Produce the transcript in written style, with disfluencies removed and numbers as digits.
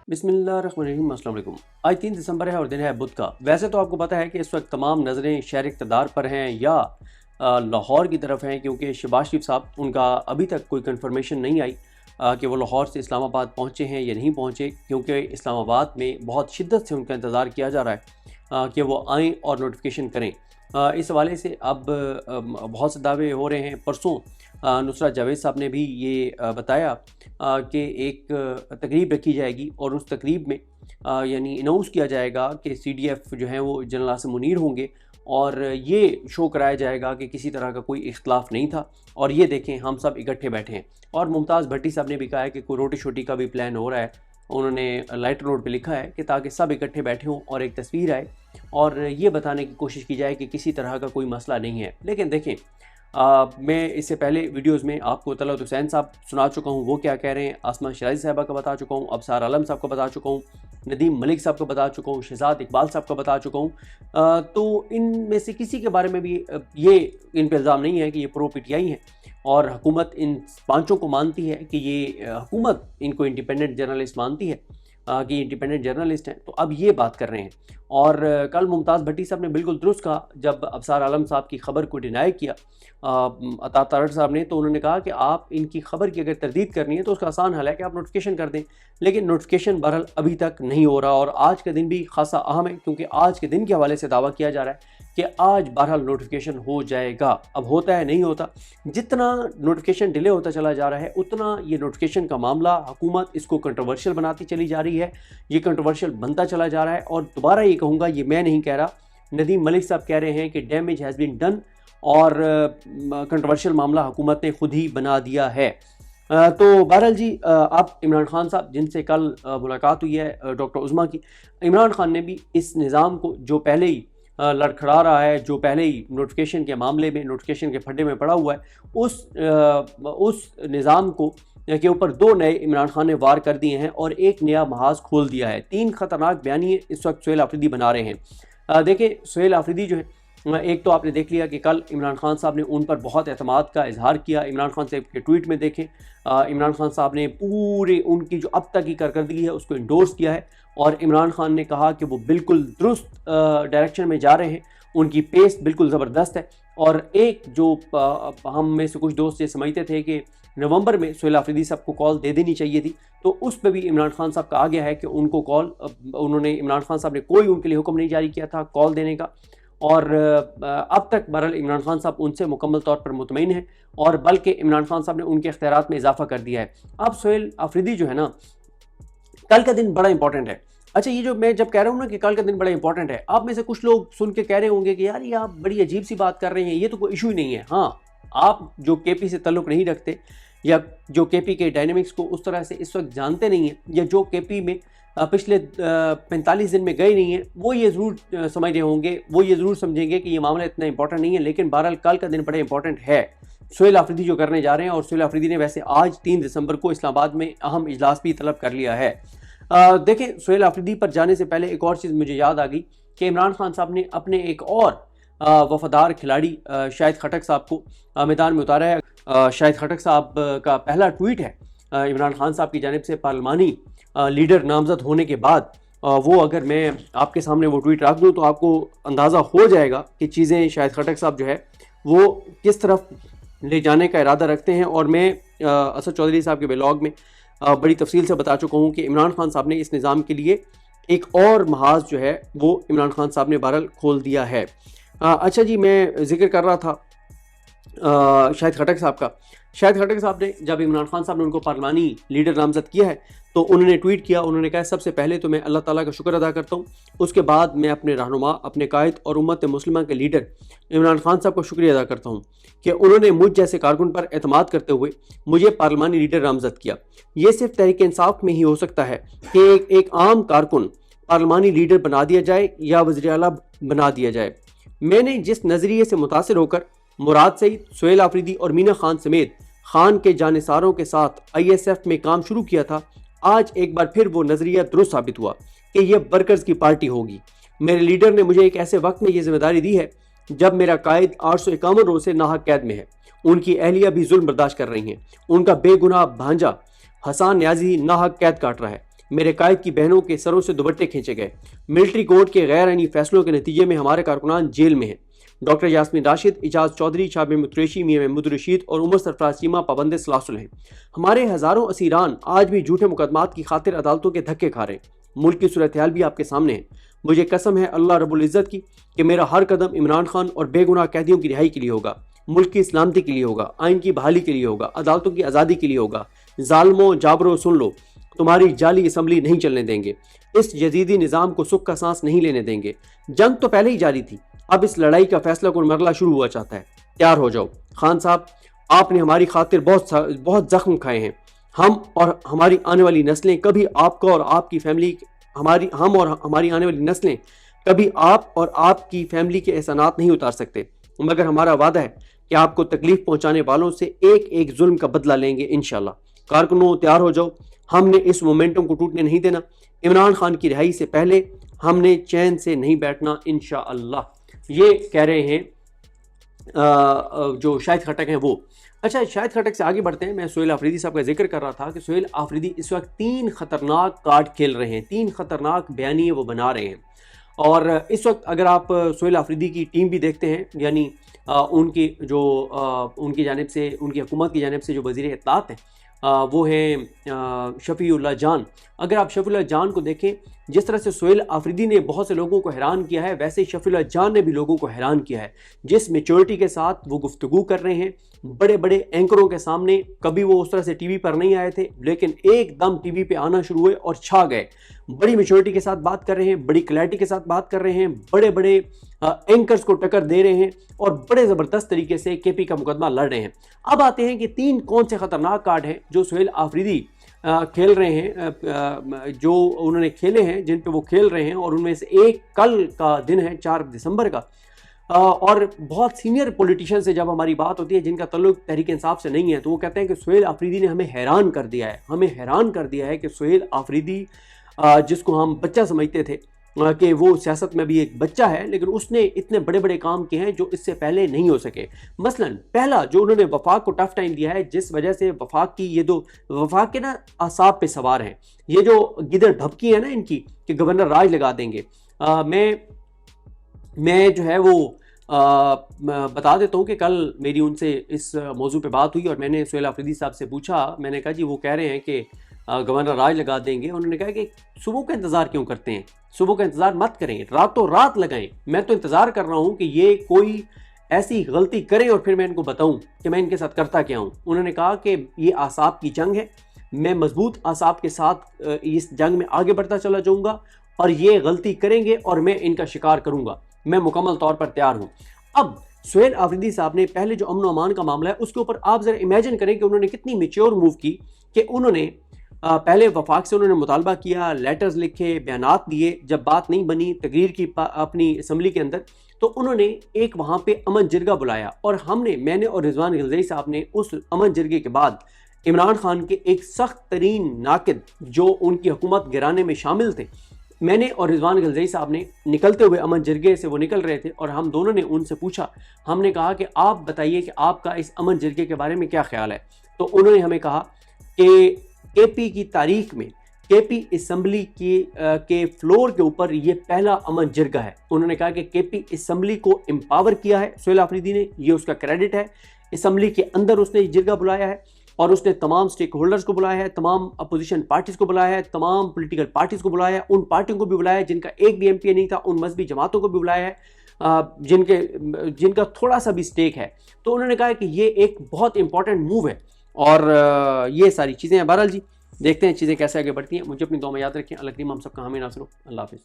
बिस्मिल्लाहिर्रहमानिर्रहीम। अस्सलाम वालेकुम। आज 3 दिसंबर है और दिन है बुध का। वैसे तो आपको पता है कि इस वक्त तमाम नज़रें शहर इक़्तिदार पर हैं या लाहौर की तरफ हैं, क्योंकि शहबाज शरीफ साहब उनका अभी तक कोई कंफर्मेशन नहीं आई कि वो लाहौर से इस्लामाबाद पहुँचे हैं या नहीं पहुँचे, क्योंकि इस्लामाबाद में बहुत शिद्दत से उनका इंतज़ार किया जा रहा है कि वो आएँ और नोटिफिकेशन करें। इस हवाले से अब बहुत से दावे हो रहे हैं। परसों नुसरत जावेद साहब ने भी ये बताया कि एक तकरीब रखी जाएगी और उस तकरीब में यानी अनाउंस किया जाएगा कि CDF जो हैं वो जनरल आसिम मुनीर होंगे और ये शो कराया जाएगा कि किसी तरह का कोई इख्तलाफ नहीं था और ये देखें हम सब इकट्ठे बैठे हैं। और मुमताज़ भट्टी साहब ने भी कहा है कि कोई रोटी शोटी का भी प्लान हो रहा है। उन्होंने लाइटर नोट पे लिखा है कि ताकि सब इकट्ठे बैठे हों और एक तस्वीर आए और ये बताने की कोशिश की जाए कि किसी तरह का कोई मसला नहीं है। लेकिन देखें, मैं इससे पहले वीडियोस में आपको तलत हुसैन साहब सुना चुका हूँ, वो क्या कह रहे हैं, आसमा शराजी साहबा का बता चुका हूँ, अबसार आलम साहब को बता चुका हूँ, नदीम मलिक साहब को बता चुका हूँ, शहजाद इकबाल साहब को बता चुका हूँ। तो इनमें से किसी के बारे में भी ये इन पर इल्ज़ाम नहीं है कि ये प्रो PTI हैं और हुकूमत इन पांचों को मानती है कि ये हुकूमत इनको इंडिपेंडेंट जर्नलिस्ट मानती है कि इंडिपेंडेंट जर्नलिस्ट हैं। तो अब ये बात कर रहे हैं। और कल मुमताज़ भट्टी साहब ने बिल्कुल दुरुस्त कहा जब अबसार आलम साहब की ख़बर को डिनाई किया अता तारड़ साहब ने, तो उन्होंने कहा कि आप इनकी ख़बर की अगर तरदीद करनी है तो उसका आसान हल है कि आप नोटिफिकेशन कर दें। लेकिन नोटिफिकेशन बहरहाल अभी तक नहीं हो रहा और आज का दिन भी खासा अहम है, क्योंकि आज के दिन के हवाले से दावा किया जा रहा है कि आज बहरहाल नोटिफिकेशन हो जाएगा। अब होता है नहीं होता, जितना नोटिफिकेशन डिले होता चला जा रहा है उतना ये नोटिफिकेशन का मामला हुकूमत इसको कंट्रोवर्शियल बनाती चली जा रही है, ये कंट्रोवर्शियल बनता चला जा रहा है। और दोबारा ये कहूँगा, ये मैं नहीं कह रहा, नदीम मलिक साहब कह रहे हैं कि डैमेज हैज़ बीन डन और कंट्रोवर्शियल मामला हुकूमत ने खुद ही बना दिया है। तो बहरहाल जी, आप इमरान खान साहब जिनसे कल मुलाकात हुई है डॉक्टर उज़्मा की, इमरान खान ने भी इस निज़ाम को जो पहले ही लड़खड़ा रहा है, जो पहले ही नोटिफिकेशन के मामले में नोटिफिकेशन के फड्डे में पड़ा हुआ है, उस निज़ाम को के ऊपर 2 नए इमरान खान ने वार कर दिए हैं और एक नया महाज खोल दिया है। 3 ख़तरनाक बयानिए इस वक्त सुहेल आफरीदी बना रहे हैं। देखिए, सुहेल आफरीदी जो है, एक तो आपने देख लिया कि कल इमरान खान साहब ने उन पर बहुत एतमाद का इजहार किया। इमरान खान साहब के ट्वीट में देखें, इमरान खान साहब ने पूरे उनकी जो अब तक की कारकर्दगी है उसको इंडोर्स किया है और इमरान खान ने कहा कि वो बिल्कुल दुरुस्त डायरेक्शन में जा रहे हैं, उनकी पेस बिल्कुल ज़बरदस्त है। और एक जो हम में से कुछ दोस्त ये समझते थे कि नवंबर में सुहेल आफरीदी साहब को कॉल दे देनी चाहिए थी, तो उस पर भी इमरान खान साहब का आ गया है कि उनको कॉल, इमरान खान साहब ने कोई उनके लिए हुक्म नहीं जारी किया था कॉल देने का। और अब तक बहरहाल इमरान खान साहब उनसे मुकम्मल तौर पर मुतमईन है और बल्कि इमरान खान साहब ने उनके इख्तियारात में इजाफा कर दिया है। अब सुहेल आफरीदी जो है ना, कल का दिन बड़ा इंपॉर्टेंट है। अच्छा, ये जो मैं जब कह रहा हूँ ना कि कल का दिन बड़ा इंपॉर्टेंट है, आप में से कुछ लोग सुन के कह रहे होंगे कि यार ये आप बड़ी अजीब सी बात कर रहे हैं, ये तो कोई इशू ही नहीं है। हाँ, आप जो KP से ताल्लुक़ नहीं रखते या जो KP के डायनेमिक्स को उस तरह से इस वक्त जानते नहीं हैं या जो KP में पिछले 45 दिन में गए नहीं हैं, वो ये ज़रूर समझ रहे होंगे, वो ये ज़रूर समझेंगे कि ये मामला इतना इंपॉर्टेंट नहीं है। लेकिन बहरहाल कल का दिन बड़ा इंपॉर्टेंट है। सुहेल आफरीदी जो करने जा रहे हैं, और सुहेल आफरीदी ने वैसे आज 3 दिसंबर को इस्लामाबाद में अहम इजलास भी तलब कर लिया है। देखें, सुहेल आफरीदी पर जाने से पहले एक और चीज़ मुझे याद आ गई कि इमरान खान साहब ने अपने एक और वफादार खिलाड़ी शाहिद खटक साहब को मैदान में उतारा है। शाहिद खटक साहब का पहला ट्वीट है इमरान खान साहब की जानिब से पार्लिमानी लीडर नामजद होने के बाद। वो अगर मैं आपके सामने वो ट्वीट रख दूँ तो आपको अंदाज़ा हो जाएगा कि चीज़ें शाहिद खटक साहब जो है वो किस तरफ ले जाने का इरादा रखते हैं। और मैं असद चौधरी साहब के ब्लॉग में बड़ी तफसील से बता चुका हूँ कि इमरान खान साहब ने इस निज़ाम के लिए एक और महाज जो है वो इमरान खान साहब ने बहरहाल खोल दिया है। अच्छा जी, मैं जिक्र कर रहा था शाहिद खटक साहब का। शाहिद खटक साहब ने जब इमरान खान साहब ने उनको पार्लिमानी लीडर नामजद किया है तो उन्होंने ट्वीट किया, उन्होंने कहा सबसे पहले तो मैं अल्लाह ताला का शुक्र अदा करता हूँ, उसके बाद मैं अपने रहनुमा, अपने कायद और उम्मत मुस्लिमा के लीडर इमरान खान साहब का शुक्रिया अदा करता हूँ कि उन्होंने मुझ जैसे कारकुन पर एतमाद करते हुए मुझे पार्लिमानी लीडर नामजद किया। ये सिर्फ तहरीक इंसाफ में ही हो सकता है कि एक आम कारकुन पार्लिमानी लीडर बना दिया जाए या वज़ीर आला बना दिया जाए। मैंने जिस नज़रिए से मुतासिर होकर मुराद सईद, सुहेल आफरीदी और मीना खान समेत खान के जानिसारों के साथ ISF में काम शुरू किया था, आज एक बार फिर वो नज़रिया दुरुस्त साबित हुआ कि यह वर्कर्स की पार्टी होगी। मेरे लीडर ने मुझे एक ऐसे वक्त में ये जिम्मेदारी दी है जब मेरा कायद 851 रोज़ से नाहक कैद में है, उनकी अहलिया भी जुल्म बर्दाश्त कर रही हैं, उनका बेगुनाह भांजा हसान न्याजी नाहक कैद काट रहा है। میرے قائد کی بہنوں کے سروں سے دوپٹے کھینچے گئے، ملٹری کورٹ کے غیر آئینی فیصلوں کے نتیجے میں ہمارے کارکنان جیل میں ہیں۔ ڈاکٹر یاسمین راشد، اعجاز چودھری، شاہ محمود قریشی، میاں محمود رشید اور عمر سرفراز چیمہ پابند سلاسل ہیں۔ ہمارے ہزاروں اسیران آج بھی جھوٹے مقدمات کی خاطر عدالتوں کے دھکے کھا رہے ہیں۔ ملک کی صورتحال بھی آپ کے سامنے ہے۔ مجھے قسم ہے اللہ رب العزت کی کہ میرا ہر قدم عمران خان اور بے گناہ قیدیوں کی رہائی کے لیے ہوگا، ملک کی سلامتی کے لیے ہوگا، آئین کی بحالی کے لیے ہوگا، عدالتوں کی آزادی کے لیے ہوگا۔ ظالموں، جابروں، سن لو، تمہاری جعلی اسمبلی نہیں چلنے دیں گے، اس جدیدی نظام کو سکھ کا سانس نہیں لینے دیں گے۔ جنگ تو پہلے ہی جاری تھی، اب اس لڑائی کا فیصلہ کن مرحلہ شروع ہوا چاہتا ہے۔ تیار ہو جاؤ۔ خان صاحب، آپ نے ہماری خاطر بہت زخم کھائے ہیں۔ ہم اور ہماری آنے والی نسلیں کبھی آپ کو اور آپ کی فیملی ہماری آنے والی نسلیں کبھی آپ اور آپ کی فیملی کے احسانات نہیں اتار سکتے، مگر ہمارا وعدہ ہے کہ آپ کو تکلیف پہنچانے والوں سے ایک ایک ظلم کا بدلہ لیں گے انشاءاللہ۔ کارکنوں، تیار ہو جاؤ، ہم نے اس مومنٹم کو ٹوٹنے نہیں دینا۔ عمران خان کی رہائی سے پہلے ہم نے چین سے نہیں بیٹھنا انشاءاللہ۔ یہ کہہ رہے ہیں جو شاہد خٹک ہیں وہ۔ اچھا، شاہد خٹک سے آگے بڑھتے ہیں۔ میں سہیل آفریدی صاحب کا ذکر کر رہا تھا کہ سہیل آفریدی اس وقت 3 خطرناک کارڈ کھیل رہے ہیں، 3 خطرناک بیانیے وہ بنا رہے ہیں۔ اور اس وقت اگر آپ سہیل آفریدی کی ٹیم بھی دیکھتے ہیں، یعنی ان کی جانب سے، ان کی حکومت کی جانب سے جو وزیر اطلاعات ہیں وہ ہیں شفیع اللہ جان۔ اگر آپ شفیع اللہ جان کو دیکھیں، جس طرح سے سہیل آفریدی نے بہت سے لوگوں کو حیران کیا ہے، ویسے ہی شفیع اللہ جان نے بھی لوگوں کو حیران کیا ہے۔ جس میچورٹی کے ساتھ وہ گفتگو کر رہے ہیں بڑے بڑے اینکروں کے سامنے، کبھی وہ اس طرح سے ٹی وی پر نہیں آئے تھے، لیکن ایک دم ٹی وی پہ آنا شروع ہوئے اور چھا گئے۔ بڑی میچورٹی کے ساتھ بات کر رہے ہیں، بڑی کلیئرٹی کے ساتھ بات کر رہے ہیں، بڑے بڑے اینکرز کو ٹکر دے رہے ہیں اور بڑے زبردست طریقے سے کے پی کا مقدمہ لڑ رہے ہیں۔ اب آتے ہیں کہ 3 کون سے خطرناک کارڈ ہیں جو سہیل آفریدی کھیل رہے ہیں، جو انہوں نے کھیلے ہیں، جن پہ وہ کھیل رہے ہیں، اور ان میں سے ایک کل کا دن ہے 4 دسمبر کا۔ اور بہت سینئر پولیٹیشین سے جب ہماری بات ہوتی ہے جن کا تعلق تحریک انصاف سے نہیں ہے، تو وہ کہتے ہیں کہ سہیل آفریدی نے ہمیں حیران کر دیا ہے، ہمیں حیران کر دیا ہے کہ سہیل آفریدی جس کو ہم بچہ سمجھتے تھے کہ وہ سیاست میں بھی ایک بچہ ہے، لیکن اس نے اتنے بڑے بڑے کام کیے ہیں جو اس سے پہلے نہیں ہو سکے۔ مثلا پہلا جو انہوں نے وفاق کو ٹف ٹائم دیا ہے، جس وجہ سے وفاق کی وفاق کے اعصاب پہ سوار ہیں، یہ جو گدڑ بھبکی ہے نا ان کی کہ گورنر راج لگا دیں گے۔ میں جو ہے وہ بتا دیتا ہوں کہ کل میری ان سے اس موضوع پہ بات ہوئی اور میں نے سہیل آفریدی صاحب سے پوچھا، میں نے کہا جی وہ کہہ رہے ہیں کہ گورنر راج لگا دیں گے۔ انہوں نے کہا کہ صبح کا انتظار کیوں کرتے ہیں، صبح کا انتظار مت کریں، راتوں رات لگائیں۔ میں تو انتظار کر رہا ہوں کہ یہ کوئی ایسی غلطی کریں اور پھر میں ان کو بتاؤں کہ میں ان کے ساتھ کرتا کیا ہوں۔ انہوں نے کہا کہ یہ اعصاب کی جنگ ہے، میں مضبوط اعصاب کے ساتھ اس جنگ میں آگے بڑھتا چلا جاؤں گا، اور یہ غلطی کریں گے اور میں ان کا شکار کروں گا، میں مکمل طور پر تیار ہوں۔ اب سہیل آفریدی صاحب نے پہلے جو امن و امان کا معاملہ ہے اس کے اوپر آپ ذرا امیجن کریں کہ انہوں نے کتنی میچور موو کی، کہ انہوں نے پہلے وفاق سے انہوں نے مطالبہ کیا، لیٹرز لکھے، بیانات دیے، جب بات نہیں بنی تقریر کی اپنی اسمبلی کے اندر، تو انہوں نے ایک وہاں پہ امن جرگہ بلایا، اور میں نے اور رضوان غلزئی صاحب نے اس امن جرگے کے بعد عمران خان کے ایک سخت ترین ناقد جو ان کی حکومت گرانے میں شامل تھے، میں نے اور رضوان غلزئی صاحب نے نکلتے ہوئے امن جرگے سے وہ نکل رہے تھے، اور ہم دونوں نے ان سے پوچھا، ہم نے کہا کہ آپ بتائیے کہ آپ کا اس امن جرگے کے بارے میں کیا خیال ہے۔ تو انہوں نے ہمیں کہا کہ کے پی کی تاریخ میں کے پی اسمبلی کے فلور کے اوپر یہ پہلا امن جرگہ ہے۔ انہوں نے کہا کہ کے پی اسمبلی کو امپاور کیا ہے سہیل آفریدی نے، یہ اس کا کریڈٹ ہے۔ اسمبلی کے اندر اس نے یہ جرگہ بلایا ہے، اور اس نے تمام سٹیک ہولڈرز کو بلایا ہے، تمام اپوزیشن پارٹیز کو بلایا ہے، تمام پولیٹیکل پارٹیز کو بلایا ہے، ان پارٹیوں کو بھی بلایا ہے جن کا ایک بھی ایم پی نہیں تھا، ان مذہبی جماعتوں کو بھی بلایا ہے جن کا تھوڑا سا بھی سٹیک ہے۔ تو انہوں نے کہا کہ یہ ایک بہت امپورٹنٹ موو ہے، اور یہ ساری چیزیں ہیں۔ بہرحال جی دیکھتے ہیں چیزیں کیسے آگے بڑھتی ہیں۔ مجھے اپنی دعا میں یاد رکھیں۔ اللہ کریم ہم سب کا حامی ناصر ہو۔ اللہ حافظ۔